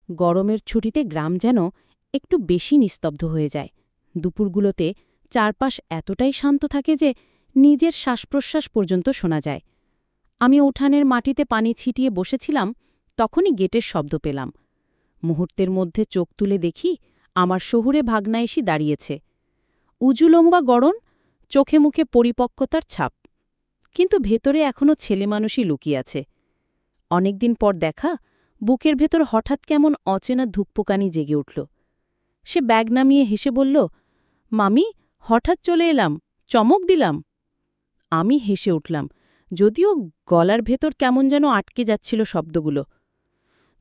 গরমের ছুটিতে গ্রাম যেন একটু বেশি নিস্তব্ধ হয়ে যায়। দুপুরগুলোতে চারপাশ এতটাই শান্ত থাকে যে নিজের শ্বাসপ্রশ্বাস পর্যন্ত শোনা যায়। আমি উঠানের মাটিতে পানি ছিটিয়ে বসেছিলাম, তখনই গেটের শব্দ পেলাম। মুহূর্তের মধ্যে চোখ তুলে দেখি আমার শহুরে ভাগনা এসে দাঁড়িয়েছে। উজু লম্বা গড়ন, চোখে মুখে পরিপক্কতার ছাপ, কিন্তু ভেতরে এখনও ছেলেমানুষই লুকিয়ে আছে। অনেকদিন পর দেখা, বুকের ভেতর হঠাৎ কেমন অচেনা ধুকপুকানি জেগে উঠল। সে ব্যাগ নামিয়ে হেসে বলল, মামি, হঠাৎ চলে এলাম, চমক দিলাম। আমি হেসে উঠলাম, যদিও গলার ভেতর কেমন যেন আটকে যাচ্ছিল শব্দগুলো।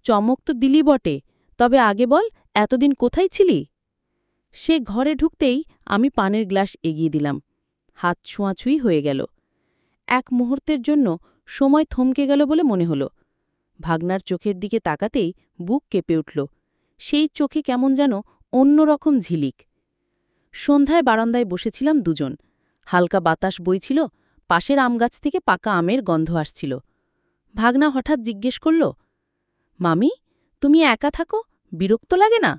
চমক তো দিলি বটে, তবে আগে বল, এতদিন কোথায় ছিলি? সে ঘরে ঢুকতেই আমি পানের গ্লাস এগিয়ে দিলাম। হাত ছোঁয়াছুঁই হয়ে গেল। এক মুহূর্তের জন্য সময় থমকে গেল বলে মনে হল। ভাগনার চোখের দিকে তাকাতেই বুক কেঁপে উঠল। সেই চোখে কেমন যেন অন্যরকম ঝিলিক। সন্ধ্যায় বারান্দায় বসেছিলাম দুজন। হালকা বাতাস বইছিল, পাশের আমগাছ থেকে পাকা আমের গন্ধ আসছিল। ভাগনা হঠাৎ জিজ্ঞেস করল, মামি, তুমি একা থাকো, বিরক্ত লাগে না?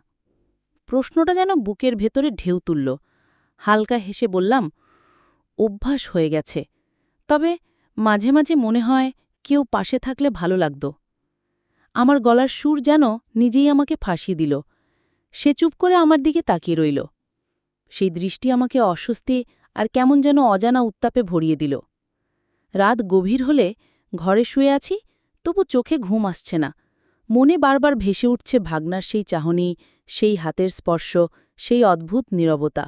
প্রশ্নটা যেন বুকের ভেতরে ঢেউ তুলল। হালকা হেসে বললাম, অভ্যাস হয়ে গেছে, তবে মাঝে মাঝে মনে হয় কেউ পাশে থাকলে ভালো লাগত। আমার গলার সুর যেন নিজেই আমাকে ফাঁসিয়ে দিল। সে চুপ করে আমার দিকে তাকিয়ে রইল। সেই দৃষ্টি আমাকে অস্বস্তি আর কেমন যেন অজানা উত্তাপে ভরিয়ে দিল। রাত গভীর হলে ঘরে শুয়ে আছি, তবু চোখে ঘুম আসছে না। মনে বারবার ভেসে উঠছে ভাগনার সেই চাহনি, সেই হাতের স্পর্শ, সেই অদ্ভুত নীরবতা।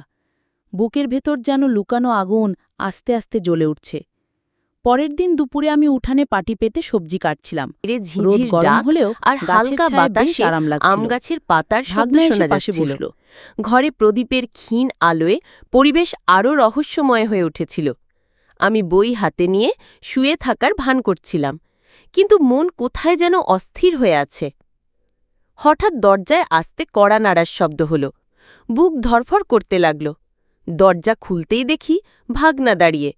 বুকের ভেতর যেন লুকানো আগুন আস্তে আস্তে জ্বলে উঠছে। পরের দিন দুপুরে আমি উঠানে পাটি পেতে সবজি কাটছিলাম। রোদ গরম হলেও আর হালকা বাতাসে আরাম লাগছিল। আমগাছের পাতার শব্দ ভাগনা শোনা এসে পাশে যাচ্ছিল। বসল। ঘরে প্রদীপের ক্ষীণ আলোয় পরিবেশ আরও রহস্যময় হয়ে উঠেছিল। আমি বই হাতে নিয়ে শুয়ে থাকার ভান করছিলাম, কিন্তু মন কোথায় যেন অস্থির হয়ে আছে। হঠাৎ দরজায় আস্তে কড়া নাড়ার শব্দ হল। বুক ধরফর করতে লাগল। দরজা খুলতেই দেখি ভাগনা দাঁড়িয়ে,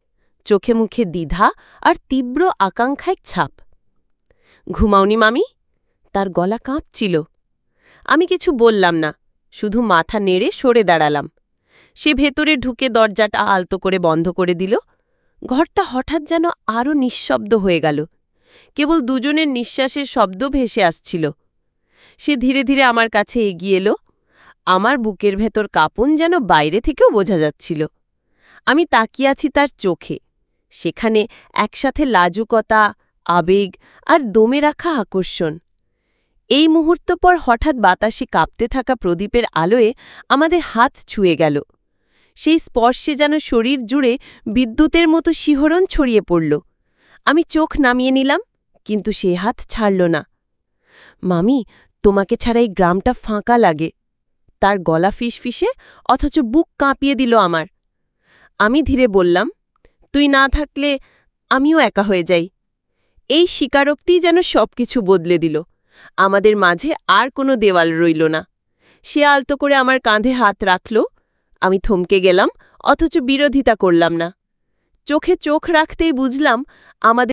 চোখে মুখে দ্বিধা আর তীব্র আকাঙ্ক্ষায় ছাপ। ঘুমাওনি মামি? তার গলা কাঁপছিল। আমি কিছু বললাম না, শুধু মাথা নেড়ে সরে দাঁড়ালাম। সে ভেতরে ঢুকে দরজাটা আলতো করে বন্ধ করে দিল। ঘরটা হঠাৎ যেন আরও নিঃশব্দ হয়ে গেল। কেবল দুজনের নিঃশ্বাসের শব্দ ভেসে আসছিল। সে ধীরে ধীরে আমার কাছে এগিয়ে এলো। আমার বুকের ভেতর কাঁপন যেন বাইরে থেকেও বোঝা যাচ্ছিল। আমি তাকিয়ে আছি তার চোখে, সেখানে একসাথে লাজুকতা, আবেগ আর দমে রাখা আকর্ষণ। এই মুহূর্ত পর হঠাৎ বাতাসে কাঁপতে থাকা প্রদীপের আলোয় আমাদের হাত ছুঁয়ে গেল। সেই স্পর্শে যেন শরীর জুড়ে বিদ্যুতের মতো শিহরণ ছড়িয়ে পড়ল। আমি চোখ নামিয়ে নিলাম, কিন্তু সে হাত ছাড়ল না। মামি, তোমাকে ছাড়া এই গ্রামটা ফাঁকা লাগে। তার গলা ফিসফিসে, অথচ বুক কাঁপিয়ে দিল আমার। আমি ধীরে বললাম, তুই না থাকলে আমিও একা হয়ে যাই। এই স্বীকারোক্তিই যেন সবকিছু বদলে দিল। আমাদের মাঝে আর কোনো দেওয়াল রইল না। সে আলতো করে আমার কাঁধে হাত রাখল। আমি থমকে গেলাম, অথচ বিরোধিতা করলাম না। চোখে চোখ রাখতেই বুঝলাম আমাদের